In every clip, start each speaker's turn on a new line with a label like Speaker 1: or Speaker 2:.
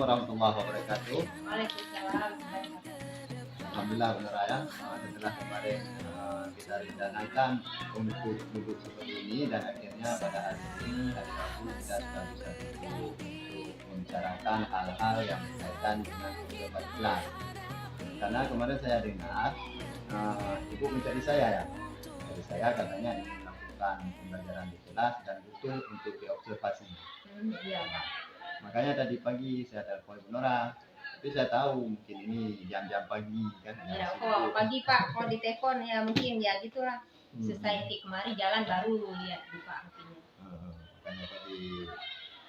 Speaker 1: warahmatullahi wabarakatuh.
Speaker 2: Waalaikumsalam.
Speaker 1: Alhamdulillah benar ya. Setelah kemarin kita rencanakan untuk duduk seperti ini dan akhirnya pada hari ini hari Rabu kita sudah bisa duduk untuk membicarakan hal-hal yang berkaitan dengan kehidupan kelas. Karena kemarin saya dengar ibu mencari saya ya. Dari saya katanya ingin melakukan pembelajaran di kelas dan betul untuk diobservasi.
Speaker 2: Iya, Pak.
Speaker 1: Makanya tadi pagi saya telepon Ibu Nora, tapi saya tahu mungkin ini jam-jam pagi kan.
Speaker 2: Iya, kok pagi Pak, kalau di telepon ya mungkin ya gitulah. Selesai nanti kemari jalan baru lihat buka HP-nya.
Speaker 1: Makanya tadi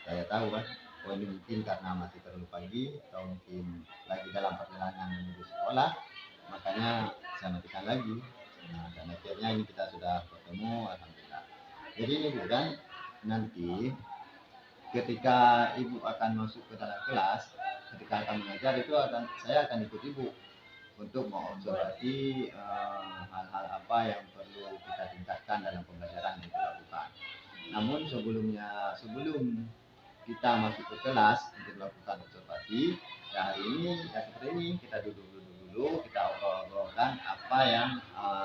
Speaker 1: saya tahu kan, oh ini mungkin karena masih terlalu pagi atau mungkin lagi dalam perjalanan menuju sekolah, makanya saya matikan lagi. Dan akhirnya ini kita sudah bertemu, alhamdulillah. Jadi ini bukan nanti ketika ibu akan masuk ke dalam kelas, ketika akan mengajar itu saya akan ikut ibu untuk mengobservasi hal-hal apa yang perlu kita tingkatkan dalam pembelajaran yang kita lakukan. Namun sebelum kita masuk ke kelas untuk melakukan observasi, ya hari ini ya seperti ini kita duduk dulu, kita obrol-obrolkan apa yang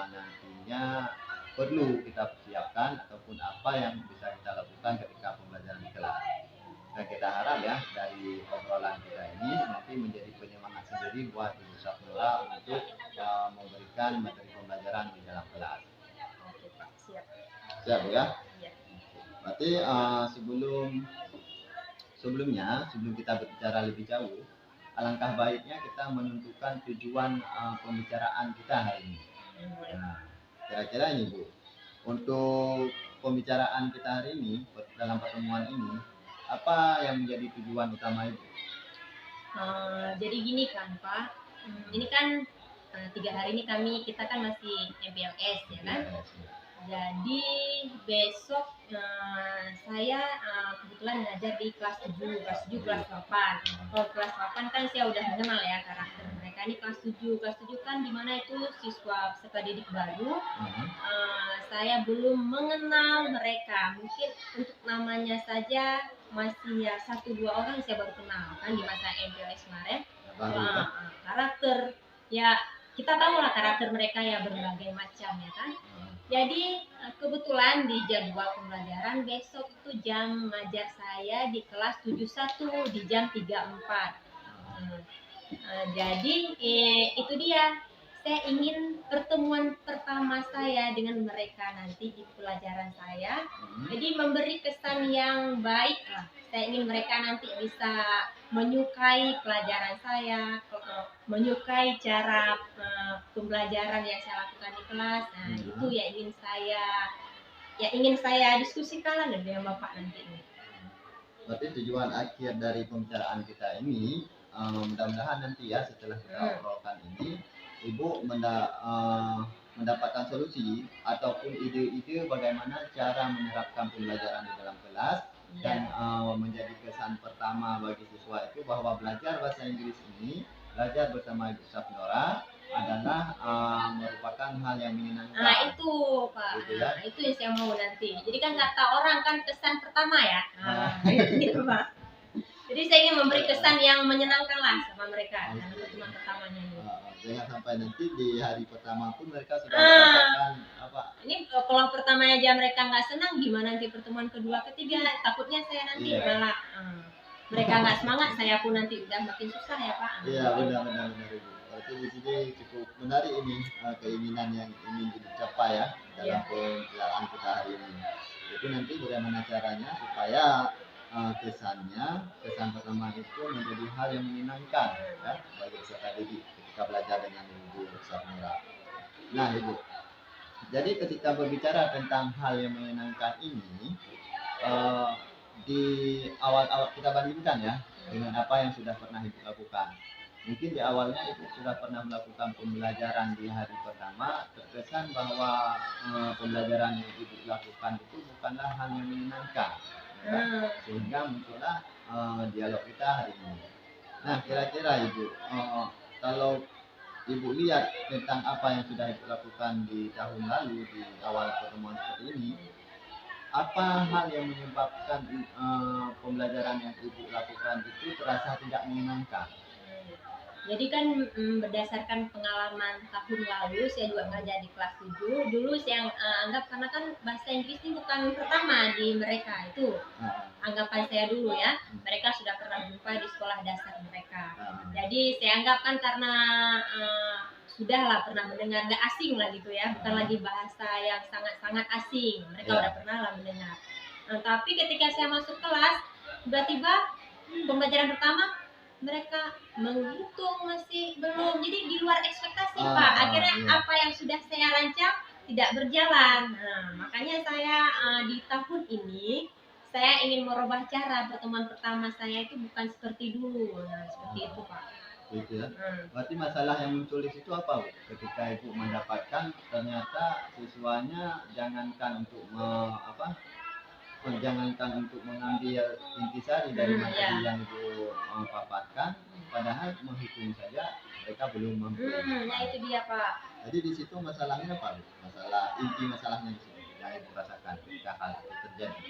Speaker 1: nantinya perlu kita persiapkan ataupun apa yang bisa kita lakukan ketika pembelajaran di kelas. Dan kita harap ya dari obrolan kita ini nanti menjadi penyemangat sendiri buat Ibu Safnura untuk memberikan materi pembelajaran di dalam kelas.
Speaker 2: Oke, Pak. Siap.
Speaker 1: Siap ya?
Speaker 2: Iya.
Speaker 1: Berarti sebelum kita berbicara lebih jauh, alangkah baiknya kita menentukan tujuan pembicaraan kita hari ini. Nah, kira-kira ini Bu, untuk pembicaraan kita hari ini dalam pertemuan ini, apa yang menjadi tujuan utama Ibu?
Speaker 2: Jadi gini kan Pak, ini kan 3 hari ini kita kan masih MPLS ya kan. Jadi besok saya kebetulan ngajar di kelas 7, kelas 8. Kalau kelas 8 kan saya udah mengenal ya karakter mereka. Ini kelas 7 kan dimana itu siswa peserta didik baru. Saya belum mengenal mereka. Mungkin untuk namanya saja masih ya 1-2 orang saya baru kenal kan di masa MPLS kemarin. Karakter ya kita tahu lah karakter mereka ya berbagai macam ya kan. Jadi kebetulan di jadwal pembelajaran besok itu jam ngajar saya di kelas 71 di jam 34. Jadi itu dia. Saya ingin pertemuan pertama saya dengan mereka nanti di pelajaran saya. Jadi memberi kesan yang baik lah. Saya ingin mereka nanti bisa menyukai pelajaran saya, menyukai cara pembelajaran yang saya lakukan di kelas. Nah, itu ingin saya diskusikan dengan Bapak nanti.
Speaker 1: Berarti tujuan akhir dari pembicaraan kita ini, mudah-mudahan nanti ya setelah kita obrolkan ini, Ibu mendapatkan solusi ataupun ide-ide bagaimana cara menerapkan pembelajaran di dalam kelas dan menjadi kesan pertama bagi siswa itu bahwa belajar bahasa Inggris ini, belajar bersama Ibu Safnora adalah merupakan hal yang menyenangkan.
Speaker 2: Nah itu Pak, gitu ya? Nah, itu yang saya mau nanti. Jadi kan kata orang kan kesan pertama ya. Gitu Pak. Jadi saya ingin memberi kesan yang menyenangkan lah sama mereka dalam pertemuan pertamanya ini.
Speaker 1: Jangan sampai nanti di hari pertama pun mereka sudah merasakan apa? Ini
Speaker 2: kalau pertamanya aja mereka nggak senang, gimana nanti pertemuan kedua, ketiga? Takutnya saya nanti malah mereka nggak semangat, saya pun nanti udah makin susah ya Pak.
Speaker 1: Iya benar Ibu. Berarti di sini cukup menarik ini keinginan yang ingin dicapai ya dalam pembicaraan kita hari ini. Itu nanti bagaimana caranya supaya kesan pertama itu menjadi hal yang menyenangkan ya bagi peserta didik ketika belajar dengan Ibu Safnura. Nah Ibu, jadi ketika berbicara tentang hal yang menyenangkan ini, di awal-awal kita bandingkan ya dengan apa yang sudah pernah Ibu lakukan. Mungkin di awalnya Ibu sudah pernah melakukan pembelajaran di hari pertama, terkesan bahwa pembelajaran yang Ibu lakukan itu bukanlah hal yang menyenangkan, ya? Sehingga muncullah dialog kita hari ini. Nah, kira-kira Ibu, kalau Ibu lihat tentang apa yang sudah Ibu lakukan di tahun lalu di awal pertemuan seperti ini, apa hal yang menyebabkan pembelajaran yang ibu lakukan itu terasa tidak menyenangkan?
Speaker 2: Jadi kan berdasarkan pengalaman tahun lalu saya juga ngajar di kelas 7. Dulu saya anggap karena kan bahasa Inggris ini bukan pertama di mereka itu. Anggapan saya dulu ya, mereka sudah pernah jumpa di sekolah dasar mereka. Jadi saya anggap kan karena sudahlah pernah mendengar, nggak asing lah gitu ya, bukan lagi bahasa yang sangat-sangat asing. Mereka udah pernah lah mendengar. Tapi ketika saya masuk kelas, tiba-tiba pembelajaran pertama mereka menghitung masih belum, jadi di luar ekspektasi Pak. Akhirnya apa yang sudah saya rancang tidak berjalan. Makanya saya di tahun ini saya ingin merubah cara pertemuan pertama saya itu bukan seperti dulu. Seperti itu Pak.
Speaker 1: Gitu ya. Berarti masalah yang muncul di situ apa, Bu? Ketika ibu mendapatkan ternyata siswanya jangankan untuk jangankan untuk mengambil intisari dari materi yang ibu paparkan, padahal menghitung saja mereka belum mampu.
Speaker 2: Nah itu dia Pak.
Speaker 1: Jadi di situ masalahnya apa, Bu? Masalah inti masalahnya di situ yang ibu rasakan ketika hal itu terjadi.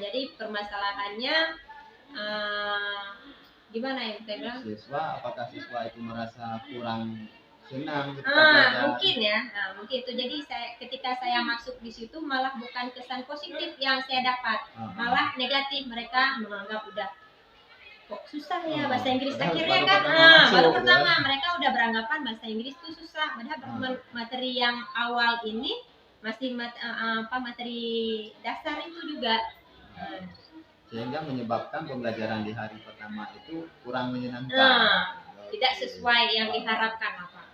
Speaker 2: Jadi permasalahannya gimana ya saya bilang?
Speaker 1: Apakah siswa itu merasa kurang senang ketika belajar?
Speaker 2: Mungkin ya, mungkin itu. Jadi ketika saya masuk di situ malah bukan kesan positif yang saya dapat, malah negatif. Mereka menganggap udah kok susah ya bahasa Inggris. Akhirnya kan baru pertama mereka udah beranggapan bahasa Inggris itu susah. Padahal materi yang awal ini masih materi dasar itu juga.
Speaker 1: Sehingga menyebabkan pembelajaran di hari pertama itu kurang menyenangkan.
Speaker 2: Tidak sesuai yang diharapkan apa.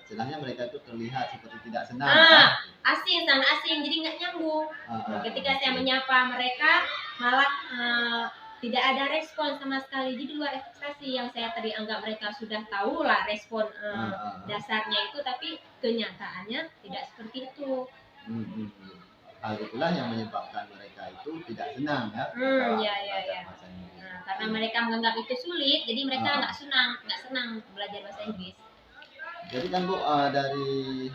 Speaker 1: Istilahnya mereka itu terlihat seperti tidak senang.
Speaker 2: Asing, sangat asing, jadi nggak nyambung. Ketika saya menyapa mereka malah tidak ada respon sama sekali. Jadi luar ekspektasi yang saya tadi anggap mereka sudah tahu lah respon dasarnya itu, tapi kenyataannya tidak seperti itu.
Speaker 1: Hal itulah yang menyebabkan mereka itu tidak senang ya.
Speaker 2: Karena mereka menganggap itu sulit, jadi mereka nggak senang belajar bahasa Inggris.
Speaker 1: Jadi kan Bu, dari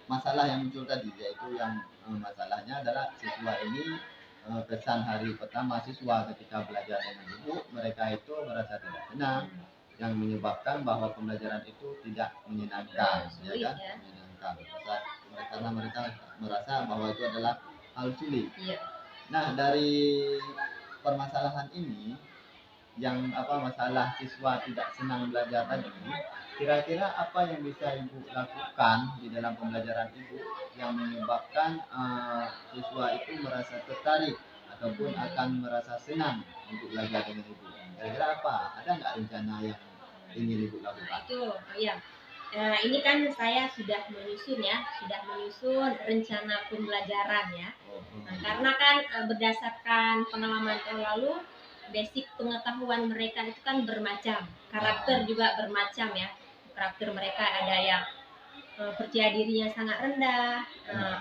Speaker 1: masalah yang muncul tadi, yaitu yang masalahnya adalah siswa ini kesan hari pertama siswa ketika belajar dengan ibu, mereka itu merasa tidak senang, yang menyebabkan bahwa pembelajaran itu tidak menyenangkan, ya kan? Menyenangkan. Karena mereka merasa bahwa itu adalah hal sulit. Nah, dari permasalahan ini, yang masalah siswa tidak senang belajar tadi, kira-kira apa yang bisa ibu lakukan di dalam pembelajaran ibu yang menyebabkan siswa itu merasa tertarik ataupun akan merasa senang untuk belajar dengan ibu? Kira-kira apa? Ada nggak rencana yang ingin ibu lakukan?
Speaker 2: Ini kan saya sudah menyusun rencana pembelajaran ya. Karena kan berdasarkan pengalaman tahun lalu, basic pengetahuan mereka itu kan bermacam, karakter juga bermacam ya. Karakter mereka ada yang percaya dirinya sangat rendah,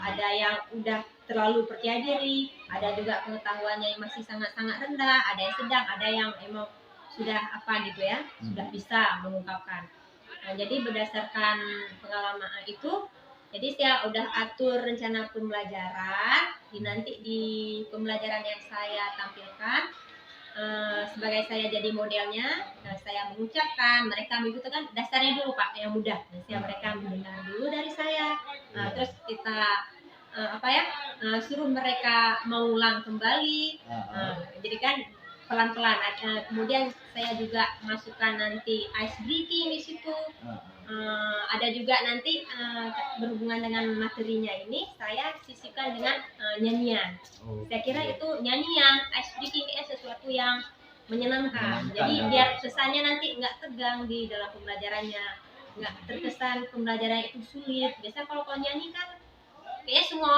Speaker 2: ada yang udah terlalu percaya diri, ada juga pengetahuannya yang masih sangat-sangat rendah, ada yang sedang, ada yang emang sudah sudah bisa mengungkapkan. Jadi berdasarkan pengalaman itu, jadi saya udah atur rencana pembelajaran. Nanti di pembelajaran yang saya tampilkan, sebagai saya jadi modelnya, saya mengucapkan, mereka membutuhkan dasarnya dulu Pak, yang mudah. Mereka mendengar dulu dari saya, terus kita suruh mereka mengulang kembali. Jadi kan pelan-pelan. Kemudian saya juga masukkan nanti ice breaking di situ. Ada juga nanti berhubungan dengan materinya ini, saya sisipkan dengan nyanyian. Saya kira itu nyanyian, ice breaking sesuatu yang menyenangkan. Jadi biar kesannya nanti nggak tegang di dalam pembelajarannya, nggak terkesan pembelajaran itu sulit. Biasa kalau nyanyi kan kayaknya semua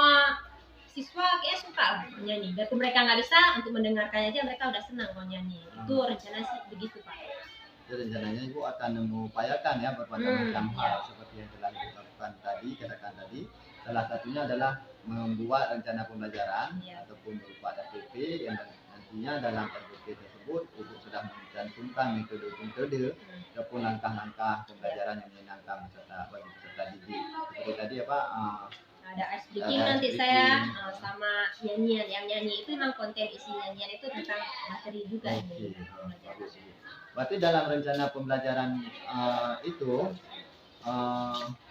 Speaker 2: siswa kayak suka lah menyanyi. Biarpun mereka nggak bisa, untuk mendengarkan aja mereka udah senang kalau nyanyi. Itu rencana sih begitu Pak.
Speaker 1: Jadi rencananya Ibu akan mengupayakan ya bermacam-macam hal seperti yang telah Ibu lakukan tadi, katakan tadi. Salah satunya adalah membuat rencana pembelajaran ataupun berupa RPP yang nantinya dalam RPP tersebut Ibu sudah mencantumkan metode-metode ataupun langkah-langkah pembelajaran yang menyenangkan bagi peserta didik. Seperti tadi
Speaker 2: ada ice breaking
Speaker 1: Ada
Speaker 2: nanti
Speaker 1: ice
Speaker 2: saya
Speaker 1: breaking.
Speaker 2: sama nyanyian. Yang nyanyi itu memang konten isi nyanyian itu tentang materi juga ini.
Speaker 1: Bagus. Berarti dalam rencana pembelajaran itu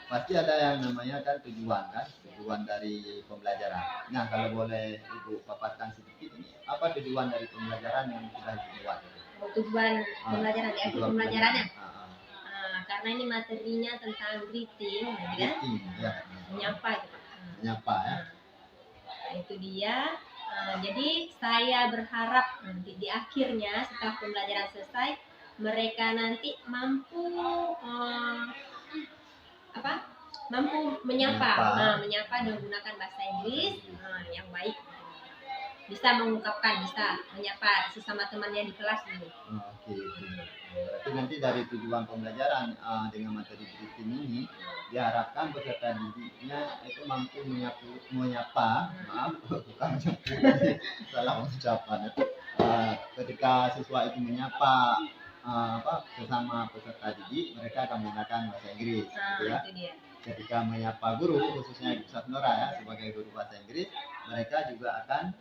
Speaker 1: pasti ada yang namanya kan tujuan dari pembelajaran. Nah, kalau boleh Ibu paparkan sedikit ini apa tujuan dari pembelajaran yang sudah dibuat?
Speaker 2: Tujuan pembelajaran di akhir pembelajarannya.
Speaker 1: Ah.
Speaker 2: Karena ini materinya tentang greeting, ya. Menyapa gitu.
Speaker 1: Menyapa ya.
Speaker 2: Nah, itu dia. Jadi saya berharap nanti di akhirnya setelah pembelajaran selesai mereka nanti mampu menyapa menggunakan bahasa Inggris yang baik, bisa mengungkapkan, bisa menyapa sesama temannya di kelas gitu.
Speaker 1: Oke. Berarti nanti dari tujuan pembelajaran dengan materi greeting ini diharapkan peserta didiknya itu mampu menyapa, salah ucapan. Ketika siswa itu menyapa sesama peserta didik, mereka akan menggunakan bahasa Inggris, gitu ya. Ketika menyapa guru, khususnya Ibu Sapnora ya, sebagai guru bahasa Inggris, mereka juga akan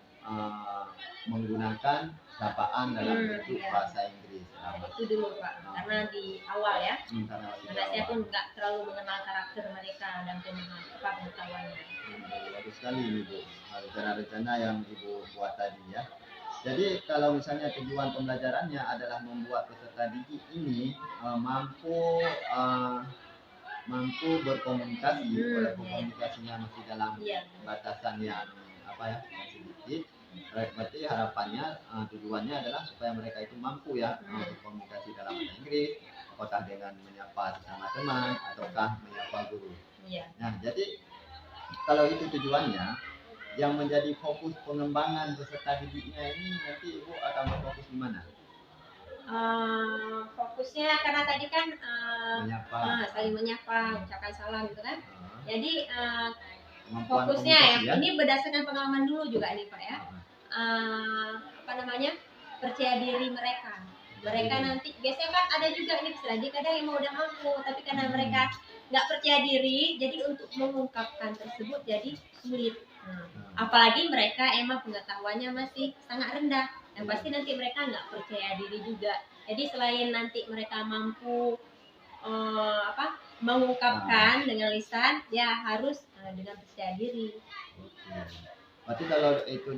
Speaker 1: menggunakan sapaan dalam bentuk bahasa Inggris.
Speaker 2: Itu dulu Pak, karena di awal ya. Karena saya pun nggak terlalu mengenal karakter mereka dan pengetahuannya.
Speaker 1: Bagus sekali ini Bu, rencana-rencana yang Ibu buat tadi ya. Jadi kalau misalnya tujuan pembelajarannya adalah membuat peserta didik ini mampu berkomunikasi, walaupun komunikasinya masih dalam batasan yang sedikit. Berarti harapannya tujuannya adalah supaya mereka itu mampu ya berkomunikasi dalam bahasa Inggris, apakah dengan menyapa sesama teman ataukah menyapa guru. Nah, jadi kalau itu tujuannya, yang menjadi fokus pengembangan peserta didiknya ini nanti Ibu akan berfokus di mana?
Speaker 2: Fokusnya karena tadi kan saling menyapa, ucapkan salam gitu kan. Jadi fokusnya ya, ini berdasarkan pengalaman dulu juga nih Pak ya. Percaya diri mereka. Mereka nanti biasanya kan ada juga nih kadang yang udah mampu, tapi karena mereka nggak percaya diri, jadi untuk mengungkapkan tersebut jadi sulit. Apalagi mereka emang pengetahuannya masih sangat rendah, yang pasti nanti mereka nggak percaya diri juga. Jadi selain nanti mereka mampu mengungkapkan dengan lisan, ya harus dengan percaya diri.
Speaker 1: Berarti kalau itu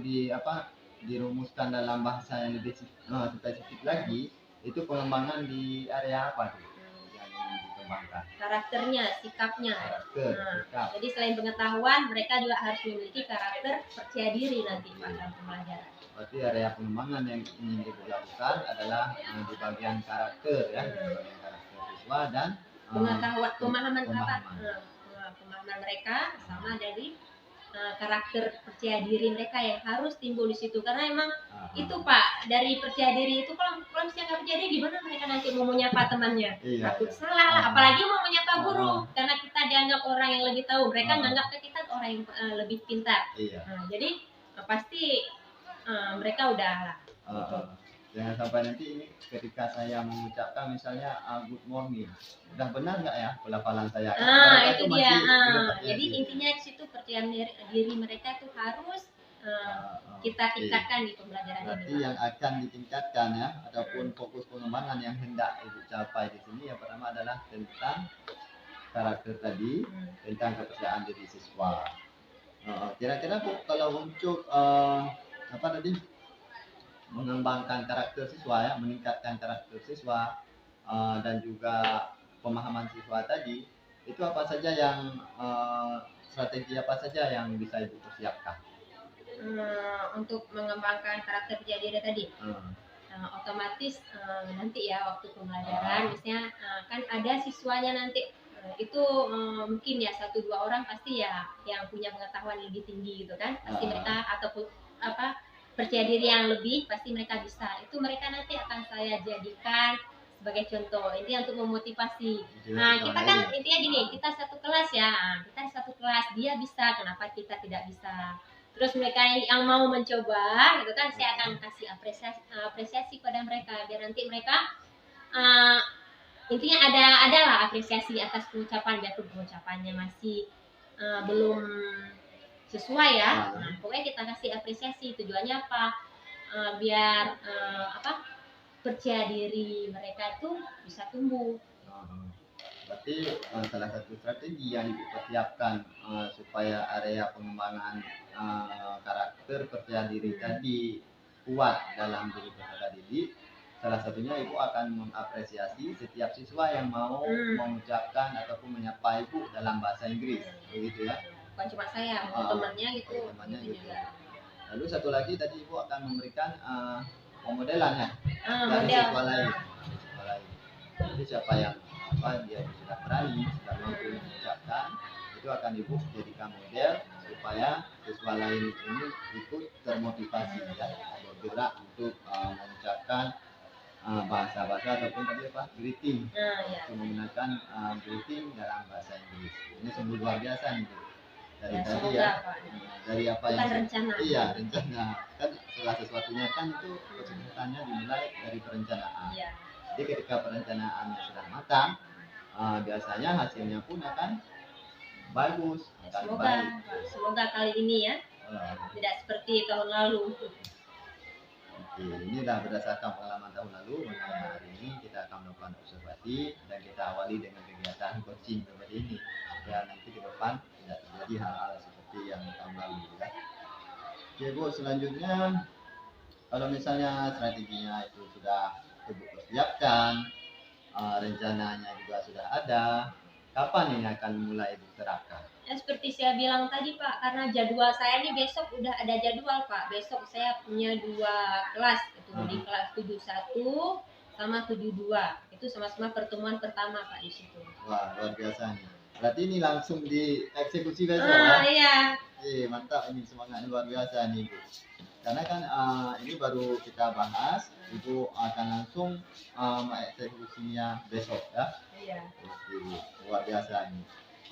Speaker 1: dirumuskan dalam bahasa yang lebih spesifik lagi, itu pengembangan di area apa tuh yang dikembangkan?
Speaker 2: Karakternya, sikapnya.
Speaker 1: Sikap.
Speaker 2: Jadi selain pengetahuan, mereka juga harus memiliki karakter percaya diri nanti pada pembelajaran.
Speaker 1: Berarti area pengembangan yang ingin dilakukan adalah di bagian karakter ya, bagian karakter siswa dan
Speaker 2: pemahaman mereka sama dari karakter percaya diri mereka yang harus timbul di situ, karena emang itu Pak, dari percaya diri itu kalau misalnya nggak percaya diri gimana mereka nanti mau menyapa temannya? Takut salah lah, apalagi mau menyapa guru, karena kita dianggap orang yang lebih tahu, mereka nganggap kita orang yang lebih pintar. Jadi pasti mereka udah lah.
Speaker 1: Jangan sampai nanti ini ketika saya mengucapkan misalnya good morning, udah benar nggak ya pelafalan saya?
Speaker 2: Itu dia. Jadi intinya di situ percaya diri mereka itu harus kita tingkatkan di pembelajaran ini.
Speaker 1: Berarti yang akan ditingkatkan ya, ataupun fokus pengembangan yang hendak Ibu capai di sini yang pertama adalah tentang karakter tadi, tentang kepercayaan diri siswa. Kira-kira Bu, kalau untuk mengembangkan karakter siswa ya, meningkatkan karakter siswa dan juga pemahaman siswa tadi, itu apa saja yang strategi apa saja yang bisa Ibu persiapkan?
Speaker 2: Untuk mengembangkan karakter percaya diri tadi, otomatis nanti ya waktu pembelajaran, misalnya kan ada siswanya nanti itu mungkin ya 1-2 orang pasti ya yang punya pengetahuan lebih tinggi gitu kan, pasti mereka ataupun percaya diri yang lebih pasti mereka bisa. Itu mereka nanti akan saya jadikan sebagai contoh. Ini untuk memotivasi. Nah, kita kan intinya gini, kita satu kelas ya. Kita satu kelas, dia bisa, kenapa kita tidak bisa? Terus mereka yang mau mencoba, gitu kan, saya akan kasih apresiasi pada mereka biar nanti mereka intinya ada lah apresiasi atas pengucapan, biarpun pengucapannya masih belum sesuai ya. Nah, pokoknya kita kasih apresiasi. Tujuannya apa? Biar percaya diri mereka itu bisa tumbuh.
Speaker 1: Berarti salah satu strategi yang dipersiapkan supaya area pengembangan karakter percaya diri tadi kuat dalam diri peserta didik, salah satunya ibu akan mengapresiasi setiap siswa yang mau mengucapkan ataupun menyapa ibu dalam bahasa Inggris, begitu ya?
Speaker 2: Bukan cuma saya, temannya gitu.
Speaker 1: Temannya gitu. Lalu satu lagi tadi ibu akan memberikan pemodelan ya dari siswa lain. Jadi siapa yang dia sudah berani, sudah mampu mengucapkan, itu akan ibu jadikan model supaya siswa lain ini ikut termotivasi ya, bergerak untuk mengucapkan bahasa-bahasa ataupun tadi greeting, untuk menggunakan greeting dalam bahasa Inggris. Ini sungguh luar biasa nih Bu. Dari tadi ya, dari apa yang
Speaker 2: rencana.
Speaker 1: Iya, rencana kan setelah sesuatunya kan itu kesuksesannya dimulai dari perencanaan. Jadi ketika perencanaannya sudah matang, biasanya hasilnya pun akan bagus, akan baik.
Speaker 2: Semoga kali ini ya tidak seperti tahun lalu.
Speaker 1: Oke, ini dah berdasarkan pengalaman tahun lalu. Makanya hari ini kita akan melakukan observasi dan kita awali dengan kegiatan coaching seperti ini. Ya nanti ke depan tidak terjadi hal-hal seperti yang tahun lalu ya. Oke Bu, selanjutnya kalau misalnya strateginya itu sudah Ibu persiapkan, rencananya juga sudah ada, kapan ini akan mulai diterapkan?
Speaker 2: Ya, seperti saya bilang tadi Pak, karena jadwal saya ini besok udah ada jadwal Pak. Besok saya punya 2 kelas, itu di kelas 71 sama 72. Itu sama-sama pertemuan pertama Pak di situ.
Speaker 1: Wah, luar biasa nih. Berarti ini langsung dieksekusi besok ya?
Speaker 2: Iya.
Speaker 1: Mantap, ini semangat luar biasa nih Bu. Karena kan ini baru kita bahas, Ibu akan langsung mengeksekusinya besok ya? Iya. Luar biasa ini.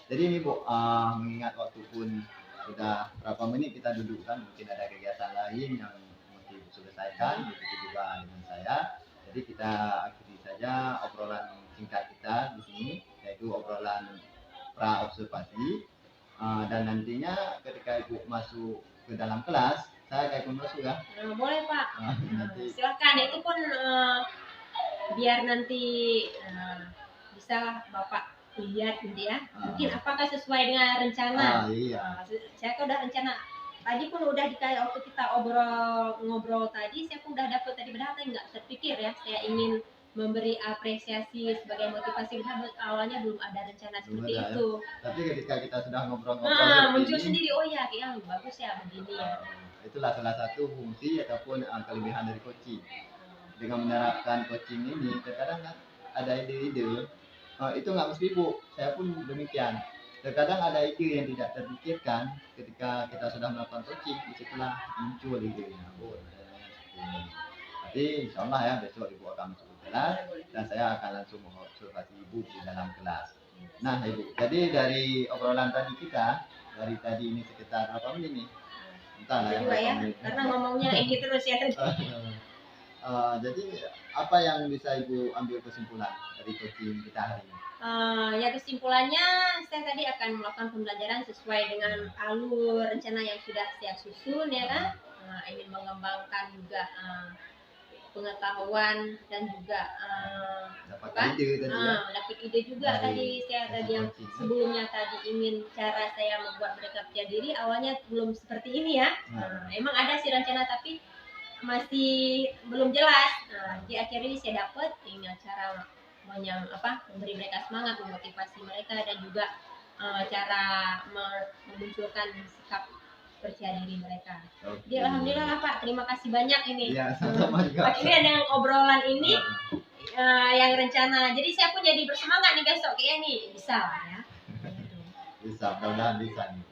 Speaker 1: Jadi ini Bu, mengingat waktu pun sudah berapa menit kita duduk kan, mungkin ada kegiatan lain yang mesti diselesaikan, begitu juga dengan saya. Jadi kita akhiri saja obrolan singkat kita di sini, yaitu obrolan pra observasi. Dan nantinya ketika Ibu masuk ke dalam kelas, saya kayak ikut masuk ya?
Speaker 2: Boleh Pak. Silakan, itu pun biar nanti bisa Bapak lihat gitu ya. Mungkin apakah sesuai dengan rencana.
Speaker 1: Iya.
Speaker 2: Saya kan udah rencana. Tadi pun udah waktu kita ngobrol tadi, saya pun udah dapat tadi padahal saya nggak terpikir ya. Saya ingin memberi apresiasi sebagai motivasi, karena awalnya belum ada rencana seperti itu.
Speaker 1: Ya. Tapi ketika kita sudah ngobrol-ngobrol
Speaker 2: muncul sendiri, oh ya kayaknya bagus ya begini ya.
Speaker 1: Itulah salah satu fungsi ataupun kelebihan dari coaching. Dengan menerapkan coaching ini, terkadang kan ada ide-ide, itu nggak mesti Bu, saya pun demikian. Terkadang ada ide yang tidak terpikirkan ketika kita sudah melakukan coaching, disitulah muncul idenya. Tapi insya Allah ya besok Ibu akan masuk ke kelas dan saya akan langsung mengobservasi Ibu di dalam kelas. Nah Ibu, jadi dari obrolan tadi kita, dari tadi ini sekitar berapa menit nih? Entah lah
Speaker 2: ya, karena ngomongnya ini terus ya.
Speaker 1: Jadi apa yang bisa Ibu ambil kesimpulan dari coaching kita hari ini?
Speaker 2: Ya kesimpulannya saya tadi akan melakukan pembelajaran sesuai dengan alur rencana yang sudah saya susun ya kan. Ingin mengembangkan juga pengetahuan dan juga
Speaker 1: dapat
Speaker 2: ide juga tadi saya tadi yang sebelumnya tadi ingin cara saya membuat mereka percaya diri, awalnya belum seperti ini ya. Emang ada sih rencana tapi masih belum jelas. Di akhir ini saya dapat cara memberi mereka semangat, memotivasi mereka dan juga cara memunculkan sikap percaya diri mereka. Jadi alhamdulillah lah Pak, terima kasih banyak ini.
Speaker 1: Ya, sama juga.
Speaker 2: Akhirnya dengan obrolan ini yang rencana. Jadi saya pun jadi bersemangat nih besok kayaknya nih bisa ya.
Speaker 1: Bisa, mudah-mudahan bisa nih.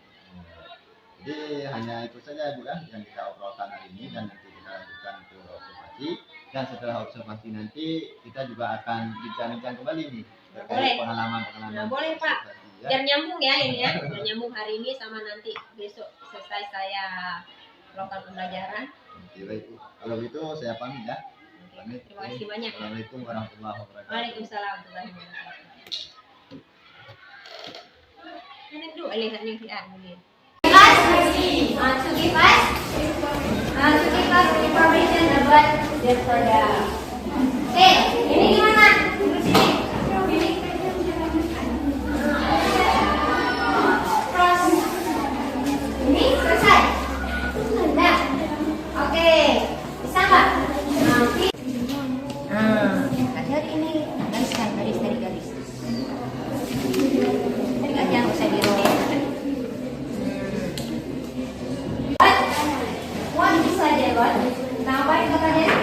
Speaker 1: Jadi hanya itu saja Bu ya yang kita obrolkan hari ini dan nanti kita lanjutkan ke observasi. Dan setelah observasi nanti kita juga akan bincang-bincang kembali nih terkait pengalaman-pengalaman.
Speaker 2: Boleh Pak. Biar nyambung ya ini ya, biar nyambung hari ini sama nanti besok selesai saya melakukan pembelajaran.
Speaker 1: Baik, kalau gitu saya pamit ya.
Speaker 2: Pamit. Terima kasih banyak.
Speaker 1: Assalamualaikum warahmatullahi wabarakatuh.
Speaker 2: Waalaikumsalam warahmatullahi wabarakatuh. Ano dulu alihan yung hiyan mo.
Speaker 3: To give us information about the product. Okay, ini gimana? Cross. Ini selesai. Nah, oke, bisa nggak? Nanti. Lihat ini gariskan, garis dari garis. Tadi nggak jangan usah dirobek. Bisa aja, Bang. Tambahin katanya.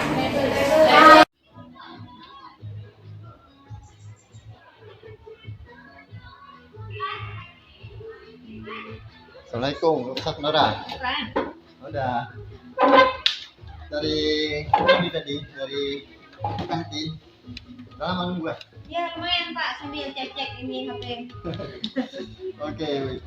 Speaker 1: Assalamualaikum, Ustaz Nora.
Speaker 2: Kan?
Speaker 1: Udah. Dari ini tadi, dari kantin. Udah lama nunggu ya?
Speaker 2: Ya lumayan Pak, sambil cek-cek ini HP.
Speaker 1: Oke, baik.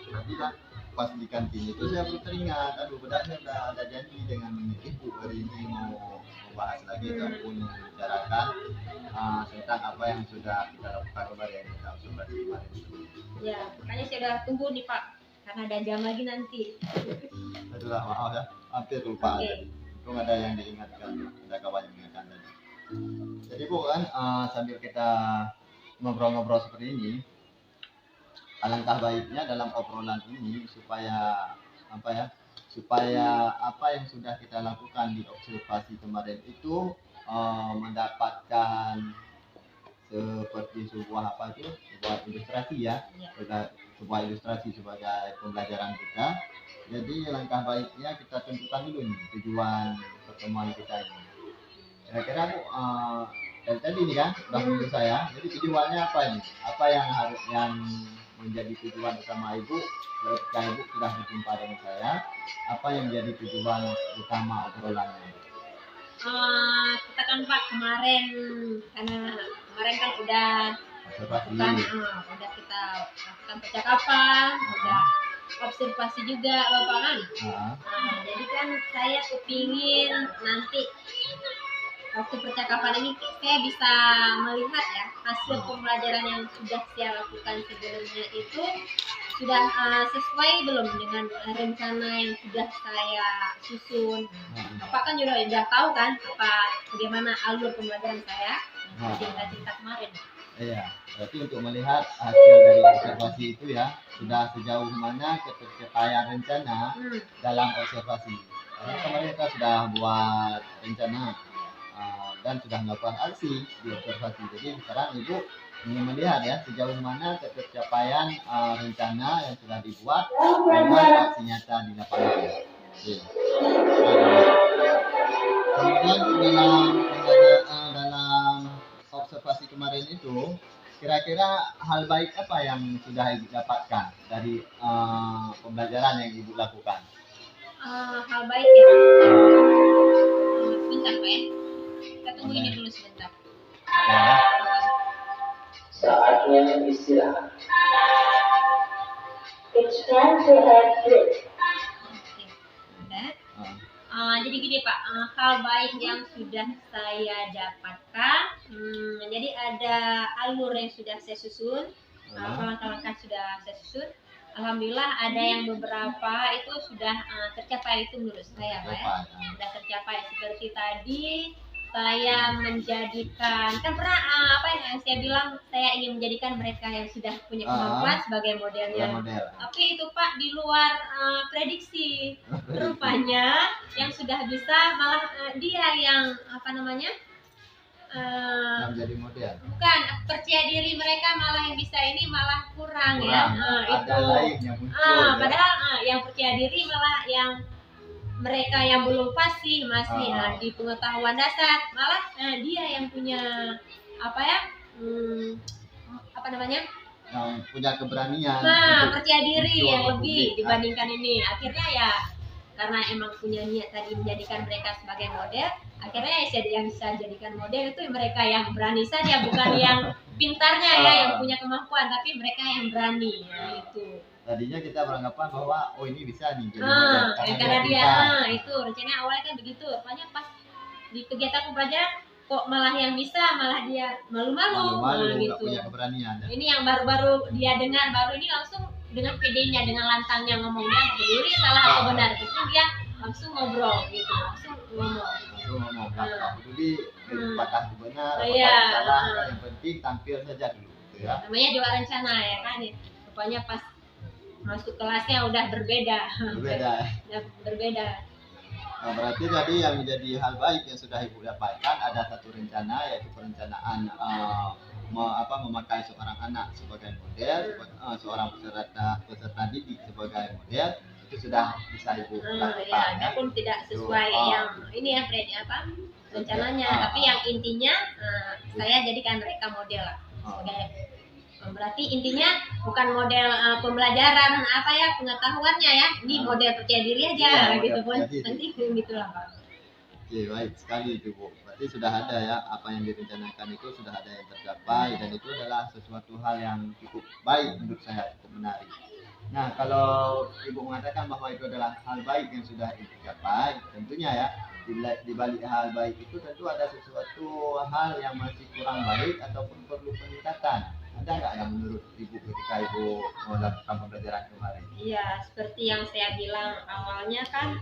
Speaker 1: Tadi kan pas di kantin itu saya baru teringat, aduh benar saya udah ada janji dengan ibu hari ini mau membahas lagi ataupun membicarakan tentang apa yang sudah kita lakukan kemarin, kita observasi kemarin.
Speaker 2: Ya, makanya saya udah tunggu nih Pak, karena ada jam lagi nanti.
Speaker 1: Aduh lah, maaf ya, hampir lupa.
Speaker 2: Oke.
Speaker 1: Untung ada yang diingatkan, ada kawan yang mengingatkan tadi. Jadi Bu kan sambil kita ngobrol-ngobrol seperti ini, alangkah baiknya dalam obrolan ini supaya apa yang sudah kita lakukan di observasi kemarin itu mendapatkan seperti sebuah ilustrasi ya, sebuah ilustrasi sebagai pembelajaran kita. Jadi langkah baiknya kita tentukan dulu nih tujuan pertemuan kita ini. Kira-kira Bu dari tadi nih kan udah menurut saya, jadi tujuannya apa ini? Apa yang menjadi tujuan utama Ibu ketika Ibu sudah berjumpa dengan saya? Apa yang menjadi tujuan utama obrolannya?
Speaker 2: Kita kan Pak kemarin, karena kemarin kan udah lakukan, udah kita lakukan percakapan, udah observasi juga Bapak kan. Jadi kan saya kepingin nanti waktu percakapan ini saya bisa melihat ya hasil pembelajaran yang sudah saya lakukan sebelumnya itu sudah sesuai belum dengan rencana yang sudah saya susun. Bapak kan juga udah tahu kan bagaimana alur pembelajaran saya cinta kemarin.
Speaker 1: Iya, berarti untuk melihat hasil dari observasi itu ya sudah sejauh mana ketercapaian rencana dalam observasi. Karena kemarin kita sudah buat rencana dan sudah melakukan aksi di observasi. Jadi sekarang Ibu ingin melihat ya sejauh mana ketercapaian rencana yang sudah dibuat dengan aksi nyata di lapangan. Kemudian dalam observasi kemarin itu kira-kira hal baik apa yang sudah Ibu dapatkan dari pembelajaran yang Ibu lakukan?
Speaker 2: Hal baik ya. Bentar Pak ya. Kita tunggu ini dulu sebentar.
Speaker 1: Ya.
Speaker 4: Saatnya istirahat. It's time to have break.
Speaker 2: Udah. Jadi gini Pak, hal baik yang sudah saya dapatkan, jadi ada alur yang sudah saya susun, kawan-kawan kan sudah saya susun. Alhamdulillah ada yang beberapa itu sudah tercapai itu menurut saya Pak ya. Sudah tercapai seperti tadi saya menjadikan, kan pernah saya bilang saya ingin menjadikan mereka yang sudah punya kemampuan sebagai modelnya. Tapi itu Pak di luar prediksi. Rupanya yang sudah bisa malah dia yang
Speaker 1: yang jadi model.
Speaker 2: Bukan, percaya diri mereka malah yang bisa ini malah kurang. Ya.
Speaker 1: Ada
Speaker 2: itu.
Speaker 1: lain yang muncul.
Speaker 2: Padahal yang percaya diri malah yang mereka yang belum fasih masih di pengetahuan dasar, malah dia yang punya
Speaker 1: yang punya keberanian,
Speaker 2: percaya diri yang lebih dibandingkan ini. Akhirnya ya karena emang punya niat tadi menjadikan mereka sebagai model, akhirnya yang bisa jadikan model itu mereka yang berani saja, bukan yang pintarnya ya yang punya kemampuan, tapi mereka yang berani. Itu
Speaker 1: tadinya kita beranggapan bahwa ini bisa nih jadi model
Speaker 2: karena dia itu rencananya awalnya kan begitu. Rupanya pas di kegiatan pembelajaran kok malah yang bisa malah dia malu-malu
Speaker 1: nggak
Speaker 2: gitu.
Speaker 1: punya keberanian.
Speaker 2: Ini yang baru-baru dia dengar, baru ini langsung dengan pedenya, dengan lantangnya ngomongnya peduli salah atau benar, itu dia langsung ngobrol gitu, langsung ngomong.
Speaker 1: Nggak peduli apakah itu benar, apakah
Speaker 2: Iya.
Speaker 1: itu salah, yang penting tampil saja dulu gitu ya.
Speaker 2: Namanya juga rencana ya kan, rupanya pas masuk kelasnya udah berbeda. Udah berbeda.
Speaker 1: Nah, berarti tadi yang menjadi hal baik yang sudah Ibu dapatkan ada satu rencana, yaitu perencanaan memakai seorang anak sebagai model, seorang peserta didik sebagai model, itu sudah bisa Ibu lakukan
Speaker 2: Ya,
Speaker 1: ya.
Speaker 2: walaupun tidak sesuai yang ini ya rencananya, tapi yang intinya saya jadikan mereka model lah. Sebagai berarti intinya bukan model pembelajaran pengetahuannya ya, ini model percaya diri aja
Speaker 1: Iya,
Speaker 2: gitu pun
Speaker 1: model percaya diri.
Speaker 2: penting gitulah Pak.
Speaker 1: Oke, baik sekali itu Bu. Berarti sudah ada ya, apa yang direncanakan itu sudah ada yang tercapai, dan itu adalah sesuatu hal yang cukup baik menurut saya, cukup menarik. Nah, kalau Ibu mengatakan bahwa itu adalah hal baik yang sudah Ibu capai, tentunya ya di balik hal baik itu tentu ada sesuatu hal yang masih kurang baik ataupun perlu peningkatan. Ada nggak yang menurut Ibu ketika Ibu melakukan pembelajaran kemarin?
Speaker 2: Iya, seperti yang saya bilang awalnya kan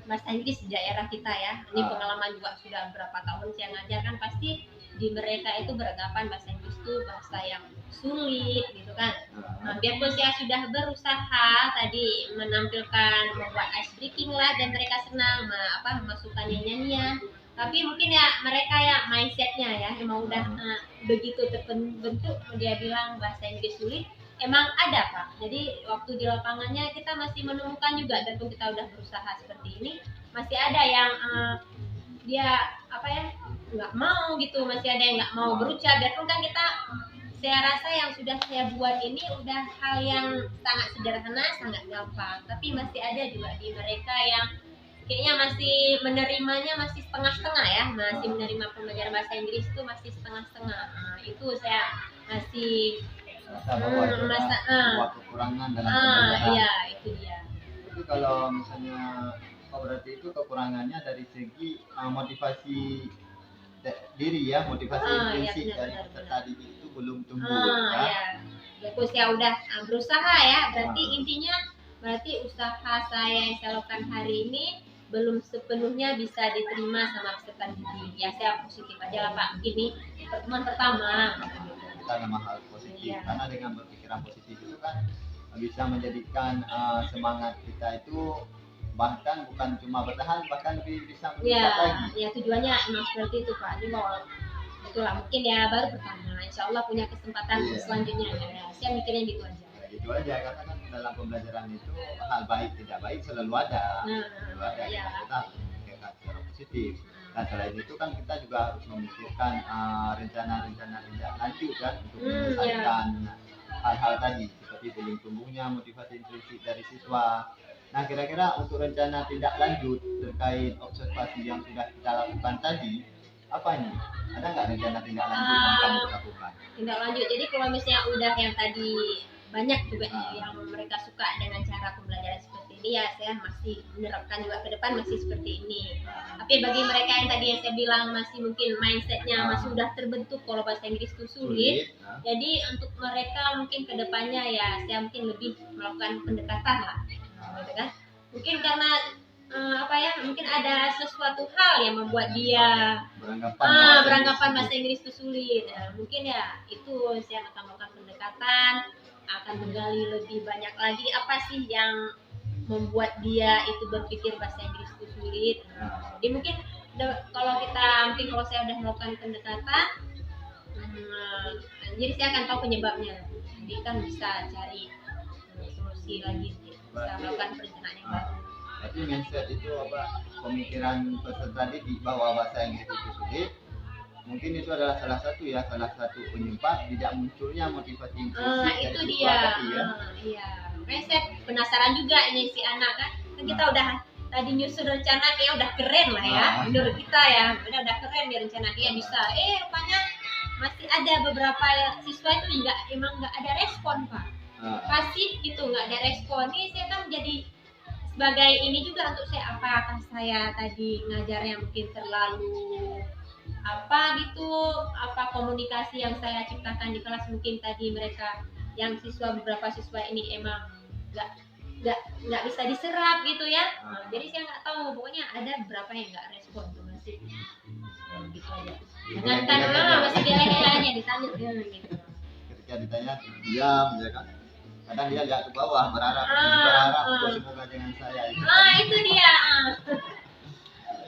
Speaker 2: bahasa Inggris di daerah kita ya. Ini pengalaman juga sudah berapa tahun saya ngajar kan, pasti di mereka itu beranggapan bahasa Inggris itu bahasa yang sulit gitu kan. Nah, biarpun saya sudah berusaha tadi menampilkan membuat ice breaking lah dan mereka senang masukkan nyanyian, tapi mungkin ya mereka ya mindsetnya ya emang udah begitu terbentuk, dia bilang bahasa Inggris sulit. Emang ada Pak, jadi waktu di lapangannya kita masih menemukan juga, dan kita udah berusaha seperti ini, masih ada yang dia nggak mau gitu, masih ada yang nggak mau berucap, biarpun kan saya rasa yang sudah saya buat ini udah hal yang sangat sederhana, sangat gampang, tapi masih ada juga di mereka yang kayaknya masih menerimanya masih setengah-setengah ya, masih menerima pembelajaran bahasa Inggris itu masih setengah-setengah. Itu saya masih
Speaker 1: bahwa kekurangan dalam pembelajaran.
Speaker 2: Iya, itu dia.
Speaker 1: Itu kalau misalnya berarti itu kekurangannya dari segi motivasi diri ya, motivasi intrinsik dari peserta didik itu belum tumbuh ya.
Speaker 2: Terus ya udah berusaha ya, berarti intinya usaha saya yang saya lakukan hari ini belum sepenuhnya bisa diterima sama peserta didik. Ya saya positif aja lah Pak, ini pertemuan pertama.
Speaker 1: Kita memang hal positif, karena dengan berpikiran positif itu kan bisa menjadikan semangat kita itu bahkan bukan cuma bertahan, bahkan lebih bisa meningkat lagi.
Speaker 2: Ya tujuannya emang seperti itu Pak. Ini mau itulah mungkin ya baru pertama, insya Allah punya kesempatan selanjutnya ya. Saya mikirnya gitu aja.
Speaker 1: Gitu aja, karena kan dalam pembelajaran itu hal baik tidak baik selalu ada. Kita harus memikirkan secara positif. Nah, selain itu kan kita juga harus memikirkan rencana-rencana tindak lanjut kan, untuk menyelesaikan hal-hal tadi seperti belum tumbuhnya motivasi intrinsik dari siswa. Nah, kira-kira untuk rencana tindak lanjut terkait observasi yang sudah kita lakukan tadi, apa ini? Ada nggak rencana tindak lanjut yang kamu lakukan?
Speaker 2: Tindak lanjut, jadi kalau misalnya udah yang tadi banyak juga yang mereka suka dengan cara pembelajaran seperti ini, ya saya masih menerapkan juga ke depan masih seperti ini. Tapi bagi mereka yang tadi yang saya bilang masih mungkin mindsetnya masih udah terbentuk kalau bahasa Inggris itu sulit, jadi untuk mereka mungkin ke depannya ya saya mungkin lebih melakukan pendekatan lah, gitu kan? Mungkin karena mungkin ada sesuatu hal yang membuat dia beranggapan bahasa Inggris itu sulit. Mungkin ya itu saya akan melakukan pendekatan, akan menggali lebih banyak lagi apa sih yang membuat dia itu berpikir bahasa Inggris itu sulit. Jadi mungkin kalau saya udah melakukan pendekatan, jadi saya akan tahu penyebabnya. Jadi kan bisa cari solusi lagi, bisa melakukan perencanaan yang baru.
Speaker 1: Berarti mindset itu pemikiran peserta didik bahwa bahasa Inggris itu sulit, mungkin itu adalah salah satu penyebab tidak munculnya motivasi intrinsik
Speaker 2: itu
Speaker 1: dari
Speaker 2: dia.
Speaker 1: tadi ya.
Speaker 2: Iya. Makanya saya penasaran juga ini si anak kan kita udah tadi nyusun rencana kayak udah keren lah ya, menurut kita ya, udah keren di rencana kayak bisa. Rupanya masih ada beberapa siswa itu emang nggak ada respon Pak, pasif gitu, nggak ada respon. Ini saya kan jadi sebagai ini juga untuk saya, apakah saya tadi ngajarnya mungkin terlalu gitu apa komunikasi yang saya ciptakan di kelas, mungkin tadi mereka yang beberapa siswa ini emang nggak bisa diserap gitu ya. Jadi saya nggak tahu, pokoknya ada beberapa yang nggak respon tuh masih gitu aja. Jangankan masih geleng-gelengnya ditanya gitu.
Speaker 1: Ketika ditanya diam ya kan, kadang dia lihat ke bawah berharap semoga dengan saya itu.
Speaker 2: Itu dia.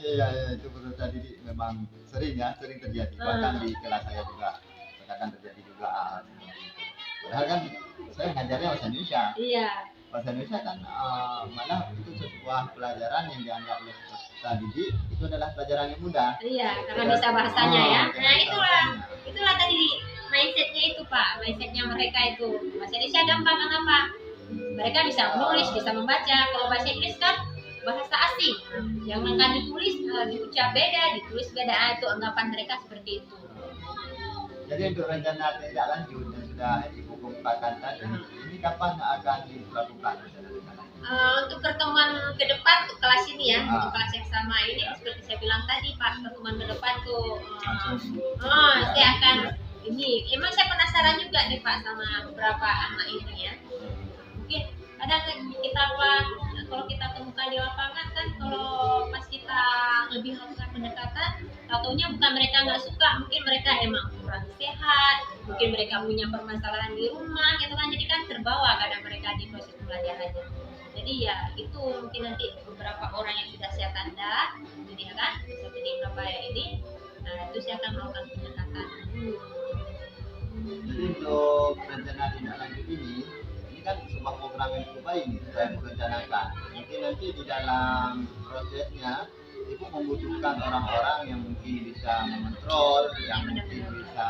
Speaker 1: Iya, itu menurut tadi memang sering terjadi, bahkan di kelas saya juga kadang terjadi juga seperti itu. Padahal kan saya ngajarnya bahasa Indonesia.
Speaker 2: Iya.
Speaker 1: Bahasa Indonesia kan malah itu sebuah pelajaran yang dianggap oleh peserta didik itu adalah pelajaran yang mudah.
Speaker 2: Iya, karena bisa bahasanya ya. Nah itulah tadi mindsetnya itu Pak, mindsetnya mereka itu bahasa Indonesia gampang. Kenapa? Mereka bisa menulis, bisa membaca. Kalau bahasa Inggris kan bahasa asing, yang akan ditulis diucap beda, ditulis beda. Itu anggapan mereka seperti itu.
Speaker 1: Jadi untuk rencana tindak lanjut yang sudah Ibu kemukakan tadi, ini kapan akan dilakukan?
Speaker 2: Untuk pertemuan ke depan untuk kelas ini ya, untuk kelas yang sama ini seperti saya bilang tadi Pak, pertemuan ke depan tuh saya akan ini. Emang saya penasaran juga nih Pak sama beberapa anak ini ya. Mungkin kadang kita kalau kita temukan di lapangan kan, kalau pas kita lebih lakukan pendekatan, taunya bukan mereka nggak suka, mungkin mereka emang kurang sehat, mungkin mereka punya permasalahan di rumah gitu kan, jadi kan terbawa kadang mereka di proses pembelajarannya. Jadi ya itu mungkin nanti beberapa orang yang sudah saya tanda, jadi ya kan, seperti di Surabaya ini, nah itu saya akan melakukan pendekatan.
Speaker 1: Jadi untuk rencana tindak lanjut ini kan sebuah program yang cukup baik saya merencanakan. Mungkin nanti di dalam prosesnya Ibu membutuhkan orang-orang yang mungkin bisa mengontrol, yang mungkin bisa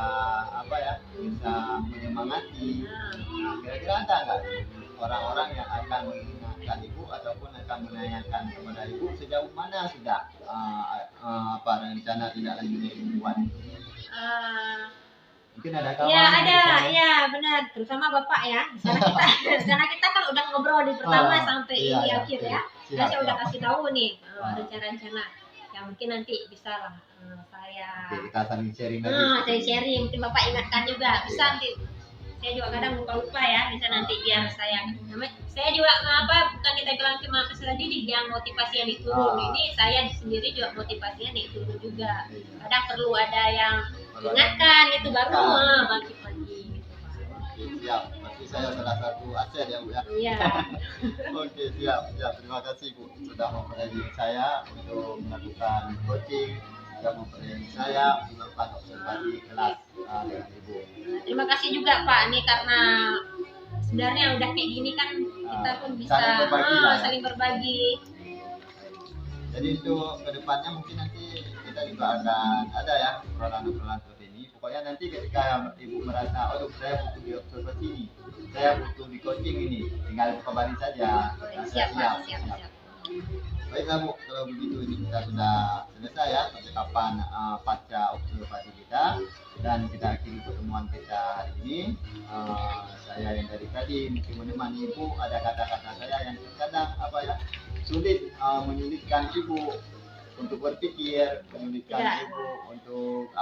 Speaker 1: bisa menyemangati. Nah, kira-kira ada nggak orang-orang yang akan mengingatkan Ibu ataupun akan menanyakan kepada Ibu sejauh mana sudah rencana tindak lanjutnya Ibu buat? Mungkin ada kawan.
Speaker 2: Ya ada, ya benar, terutama Bapak ya. Karena kita kan udah ngobrol di pertama sampai ini akhir ya. Saya udah kasih tahu nih rencana-rencana yang mungkin nanti bisa lah saya.
Speaker 1: Kita saling sharing lagi.
Speaker 2: Saya sharing, mungkin Bapak ingatkan juga. Bisa nanti. Saya juga kadang lupa ya, bisa nanti biar saya juga bukan kita bilang cuma peserta didik yang motivasi yang diturun, ini saya sendiri juga motivasinya diturun juga. Kadang perlu ada yang ingatkan itu baru bangkit lagi.
Speaker 1: Oke, siap. Berarti saya salah satu aset ya Bu ya.
Speaker 2: Iya.
Speaker 1: Oke, siap. Terima kasih Bu sudah mempercayai saya untuk melakukan coaching, sudah mempercayai saya untuk melakukan observasi kelas dengan Ibu.
Speaker 2: Terima kasih juga Pak, ini karena sebenarnya udah kayak gini kan kita pun bisa saling berbagi.
Speaker 1: Jadi untuk kedepannya mungkin nanti kita juga akan ada ya obrolan-obrolan seperti ini. Pokoknya nanti ketika Ibu merasa, aduh saya butuh di observasi ini, saya butuh di coaching ini, tinggal kabari saja.
Speaker 2: Siap.
Speaker 1: Baiklah Bu, kalau begitu ini kita sudah selesai ya percakapan pasca observasi kita, dan kita akhiri pertemuan kita hari ini. Saya yang dari tadi mungkin menemani Ibu, ada kata-kata saya yang kadang sulit, menyulitkan Ibu untuk berpikir, menyulitkan Ibu untuk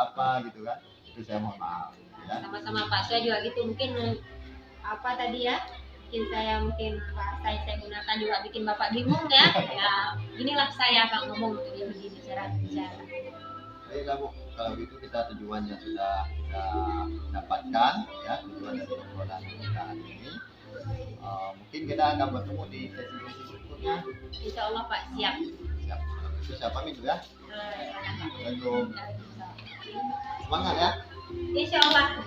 Speaker 1: gitu kan, itu saya mohon maaf ya.
Speaker 2: Sama-sama Pak, saya juga gitu, mungkin tadi ya, mungkin bahasa yang saya gunakan juga bikin Bapak bingung ya. Ya inilah saya Pak ngomong untuk begini cara bicara.
Speaker 1: Baiklah Bu, kalau gitu kita tujuannya sudah kita dapatkan ya, tujuan dari obrolan kita hari ini. Mungkin kita akan bertemu di sesi-sesi berikutnya.
Speaker 2: Insya Allah Pak, siap.
Speaker 1: Kalau gitu saya pamit dulu ya.
Speaker 2: Assalamualaikum.
Speaker 1: Semangat ya.
Speaker 2: Insya Allah.